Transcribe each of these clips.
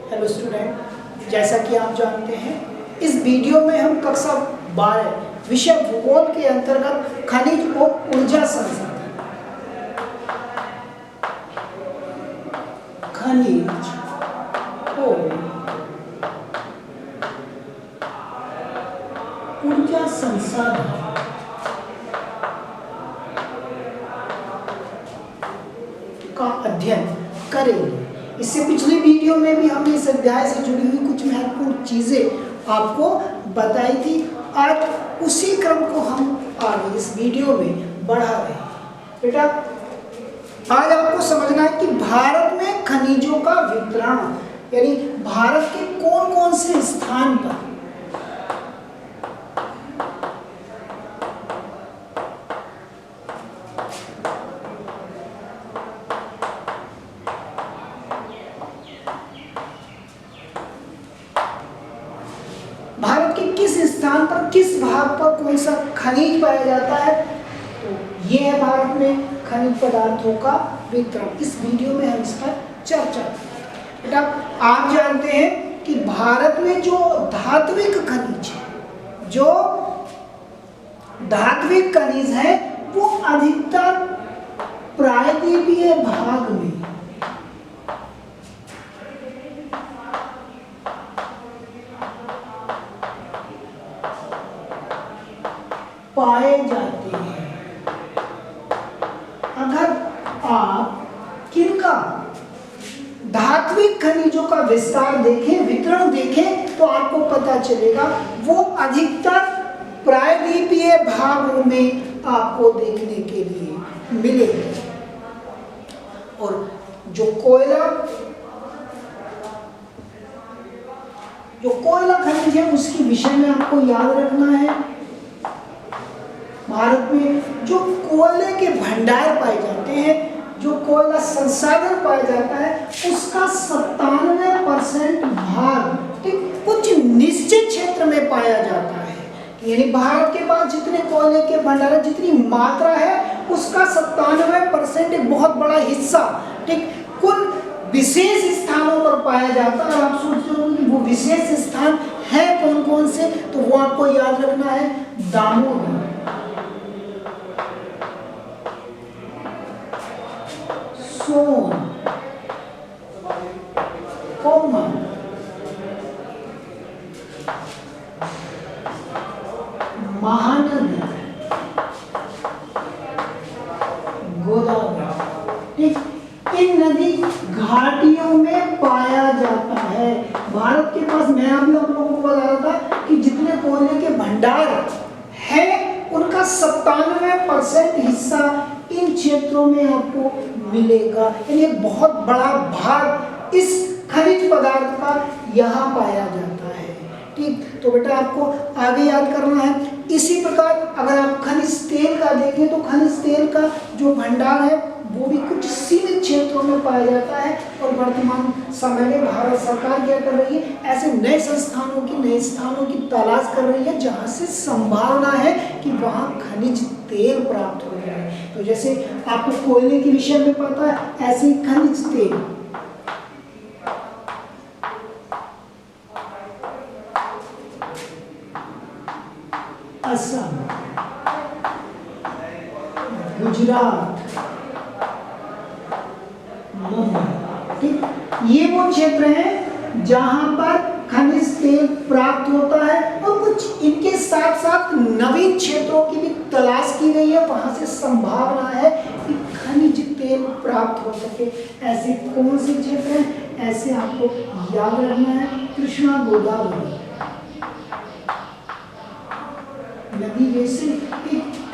Hello student, जैसा कि आप जानते हैं इस वीडियो में हम कक्षा 12 विषय भूगोल के अंतर्गत खनिज और ऊर्जा संसाधन, खनिज और ऊर्जा संसाधन का अध्ययन करेंगे। इससे पिछले वीडियो में भी हमने इस अध्याय से जुड़ी हुई कुछ महत्वपूर्ण चीजें आपको बताई थी। आज उसी क्रम को हम आगे इस वीडियो में बढ़ा रहे हैं। बेटा, आज आपको समझना है कि भारत में खनिजों का वितरण, यानी भारत के कौन कौन से स्थान पर किस भाग पर कौन सा खनिज पाया जाता है, तो ये है भारत में खनिज पदार्थों का वितरण। इस वीडियो में हम इस पर चर्चा करेंगे। बेटा, आप जानते हैं कि भारत में जो धात्विक खनिज है वो अधिकतर प्रायद्वीपीय भाग में पाए जाते हैं। अगर आप किनका धात्विक खनिजों का विस्तार देखें, वितरण देखें, तो आपको पता चलेगा वो अधिकतर प्रायद्वीपीय भागों में आपको देखने के लिए मिलेंगे। और जो कोयला खनिज है उसके विषय में आपको याद रखना है। भारत में जो कोयले के भंडार पाए जाते हैं, जो कोयला संसाधन पाया जाता है, उसका 97% भाग कुछ निश्चित क्षेत्र में पाया जाता है। यानी भारत के पास जितने कोयले के भंडार है, जितनी मात्रा है, उसका 97% एक बहुत बड़ा हिस्सा ठीक कुल विशेष स्थानों पर पाया जाता है। आप सोच रहे होंगे वो विशेष स्थान है कौन कौन से, तो वो आपको याद रखना है। दामोदर, सोन, कोमल, महानदी, गोदावरी, इन नदी घाटियों में पाया जाता है। भारत के पास, मैं अभी आप लोगों को बता रहा था कि जितने कोयले के भंडार हैं उनका 97% हिस्सा इन क्षेत्रों में आपको मिलेगा। यानी एक बहुत बड़ा भाग इस खनिज पदार्थ का यहाँ पाया जाता है। ठीक, तो बेटा आपको आगे याद करना है। इसी प्रकार अगर आप खनिज तेल का देखें तो खनिज तेल का जो भंडार है वो भी कुछ सीमित क्षेत्रों में पाया जाता है। और वर्तमान समय में भारत सरकार क्या कर रही है, ऐसे नए स्थानों की तलाश कर रही है जहाँ से संभावना है कि वहाँ खनिज तेल प्राप्त हो जाए। तो जैसे आपको कोयले के विषय में पता है, ऐसे खनिज तेल असम, गुजरात, मुंबई, ठीक, ये वो क्षेत्र हैं जहां पर खनिज तेल प्राप्त होता है। और कुछ इनके साथ साथ नवीन क्षेत्रों की भी तलाश की गई है, वहां से संभावना है कि खनिज तेल प्राप्त हो सके। ऐसे कौन से क्षेत्र हैं, ऐसे आपको याद रखना है। कृष्णा गोदावरी नदी जैसे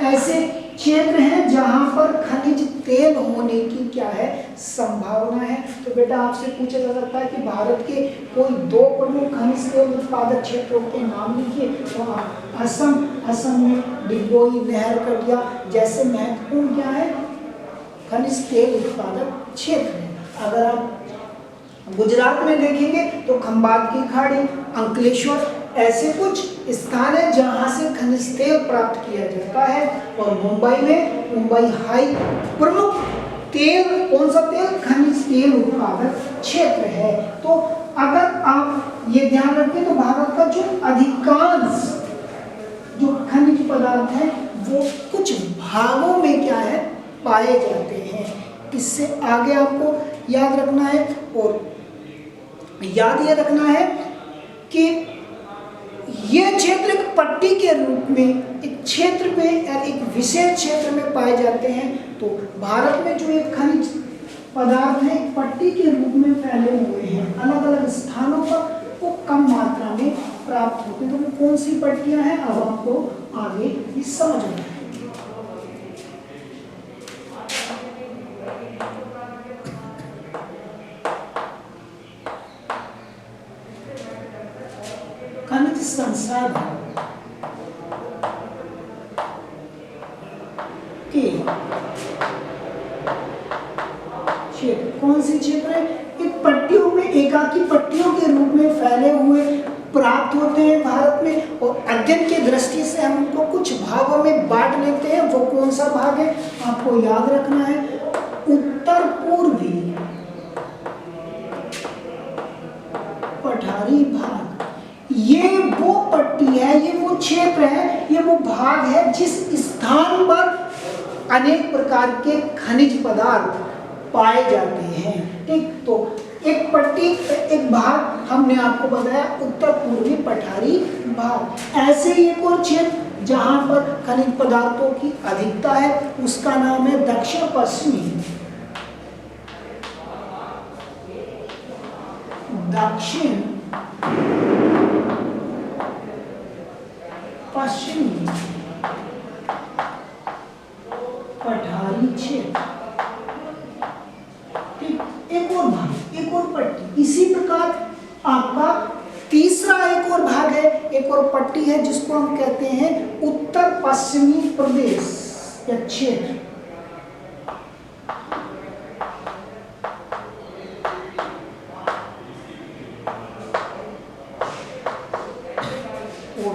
ऐसे क्षेत्र हैं जहां पर खनिज तेल होने की क्या है, संभावना है। तो बेटा आपसे पूछा जा सकता है कि भारत के कोई 2 प्रमुख खनिज तेल उत्पादक क्षेत्रों के नाम लिखिए। तो असम में डिगबोई नहर कटिया जैसे महत्वपूर्ण क्या है, खनिज तेल उत्पादक क्षेत्र है। अगर आप गुजरात में देखेंगे तो खंबात की खाड़ी, अंकलेश्वर, ऐसे कुछ स्थान है जहां से खनिज तेल प्राप्त किया जाता है। और मुंबई हाई प्रमुख तेल, कौन सा तेल, खनिज तेल उत्पादक क्षेत्र है। तो अगर ध्यान रखें, तो भारत का जो अधिकांश जो खनिज पदार्थ है वो कुछ भागों में क्या है, पाए जाते हैं। इससे आगे आपको याद रखना है, और याद ये रखना है कि ये क्षेत्र एक पट्टी के रूप में एक क्षेत्र में या एक विशेष क्षेत्र में पाए जाते हैं। तो भारत में जो एक खनिज पदार्थ है पट्टी के रूप में फैले हुए हैं, अलग अलग स्थानों पर वो कम मात्रा में प्राप्त होते हैं। तो वो कौन सी पट्टियां हैं, अब आपको आगे ये समझ में आएगी। खनिज संसाधन के क्षेत्र, कौन सी क्षेत्र है, एक पट्टियों में, एकाकी पट्टियों के रूप में फैले हुए प्राप्त होते हैं भारत में, और अध्ययन की दृष्टि से हम उनको कुछ भागों में बांट लेते हैं। वो कौन सा भाग है, आपको याद रखना है, उत्तर पूर्वी पठारी भाग। ये वो पट्टी है, ये वो क्षेत्र है, ये वो भाग है जिस स्थान पर अनेक प्रकार के खनिज पदार्थ पाए जाते हैं। ठीक, तो एक पट्टी, एक भाग हमने आपको बताया उत्तर पूर्वी पठारी भाग। ऐसे ही एक और क्षेत्र जहां पर खनिज पदार्थों की अधिकता है उसका नाम है दक्षिण पश्चिमी, दक्षिण पश्चिमी पठारी क्षेत्र। ठीक, एक और भाग, एक और पट्टी। इसी प्रकार आपका तीसरा एक और भाग है, एक और पट्टी है जिसको हम कहते हैं उत्तर पश्चिमी प्रदेश या क्षेत्र। और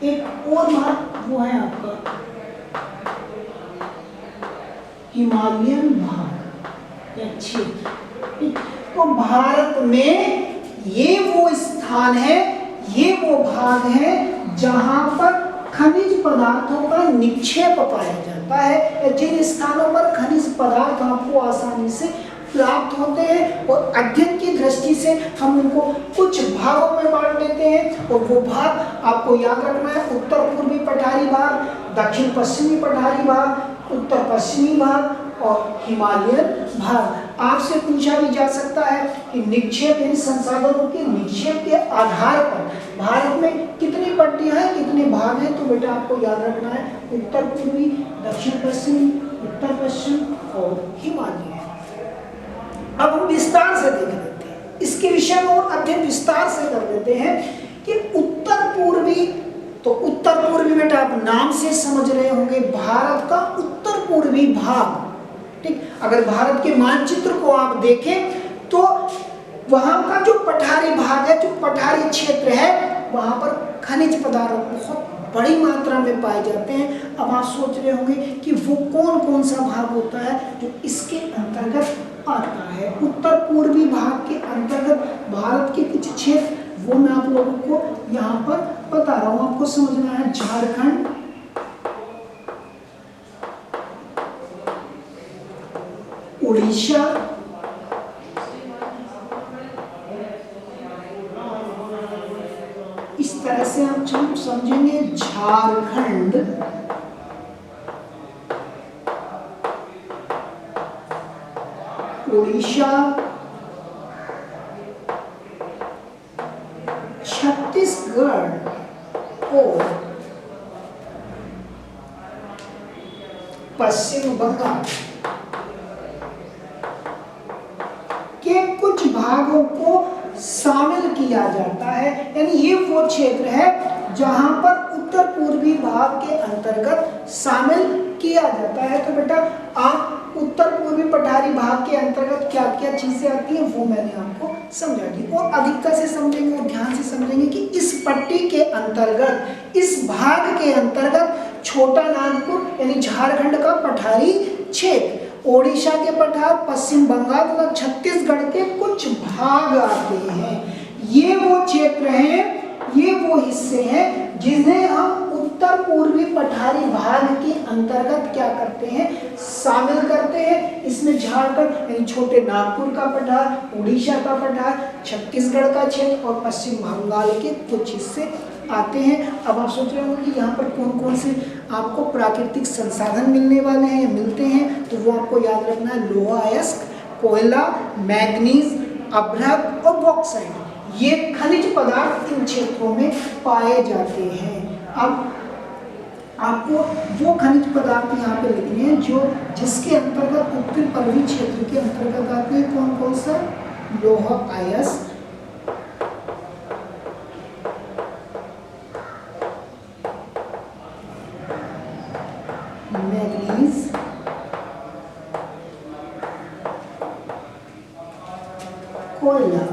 एक और भाग वो है आपका हिमालयन भाग या क्षेत्र। तो भारत में ये वो स्थान है, ये वो भाग है जहां पर खनिज पदार्थों का निक्षेप पाया जाता है। जिन स्थानों पर खनिज पदार्थ आपको आसानी से प्राप्त होते हैं और अध्ययन की दृष्टि से हम उनको कुछ भागों में बांट लेते हैं, और वो भाग आपको याद रखना है, उत्तर पूर्वी पठारी भाग, दक्षिण पश्चिमी पठारी भाग, उत्तर पश्चिमी भाग और हिमालयन भाग। आपसे पूछा भी जा सकता है कि निक्षेप यानी संसाधनों के निक्षेप के आधार पर भारत में कितनी पट्टियां हैं, कितने भाग हैं। तो बेटा आपको याद रखना है उत्तर पूर्वी, दक्षिण पश्चिमी, उत्तर पश्चिम और हिमालय। अब हम विस्तार से देख लेते हैं इसके विषय में और अध्ययन विस्तार से कर लेते हैं कि उत्तर पूर्वी, तो उत्तर पूर्वी बेटा आप नाम से समझ रहे होंगे भारत का उत्तर पूर्वी भाग। ठीक, अगर भारत के मानचित्र को आप देखें तो वहां का जो पठारी भाग है, जो पठारी क्षेत्र है, वहां पर खनिज पदार्थ बहुत बड़ी मात्रा में पाए जाते हैं। अब आप सोच रहे होंगे कि वो कौन कौन सा भाग होता है जो इसके अंतर्गत आता है। उत्तर पूर्वी भाग के अंतर्गत भारत के कुछ क्षेत्र वो मैं आप लोगों को यहाँ पर बता रहा हूँ, आपको समझना है। झारखंड, उड़ीसा, इस तरह से हम समझेंगे झारखंड, उड़ीसा, छत्तीसगढ़ और पश्चिम बंगाल के कुछ भागों को शामिल किया जाता है। यानी ये वो क्षेत्र है जहां पर उत्तर पूर्वी भाग के अंतर्गत शामिल किया जाता है। तो बेटा आप उत्तर पूर्वी पठारी भाग के अंतर्गत क्या क्या चीजें आती हैं वो मैंने आपको समझा दी, और अधिकता से समझेंगे और ध्यान से समझेंगे कि इस पट्टी के अंतर्गत, इस भाग के अंतर्गत छोटा नागपुर यानी झारखंड का पठारी क्षेत्र, ओडिशा के पठार, पश्चिम बंगाल तथा छत्तीसगढ़ के कुछ भाग आते हैं। ये वो क्षेत्र क्षेत्र हैं ये वो हिस्से हैं जिन्हें हम उत्तर पूर्वी पठारी भाग के अंतर्गत क्या करते हैं, शामिल करते हैं। इसमें झारखंड यानी छोटे नागपुर का पठार, उड़ीसा का पठार, छत्तीसगढ़ का क्षेत्र और पश्चिम बंगाल के कुछ हिस्से आते हैं। अब आप सोच रहे होंगे कि यहाँ पर कौन कौन से आपको प्राकृतिक संसाधन मिलने वाले हैं या मिलते हैं, तो वो आपको याद रखना है, लोहा अयस्क, कोयला, मैग्नीज, अभ्रक और बॉक्साइट, ये खनिज पदार्थ इन क्षेत्रों में पाए जाते हैं। अब आपको वो खनिज पदार्थ यहाँ पे लिखने हैं जो जिसके अंतर्गत उत्तर पूर्वी क्षेत्र के अंतर्गत आते हैं। कौन कौन सा? लोहा अयस्क, मैग्नीज, कोयला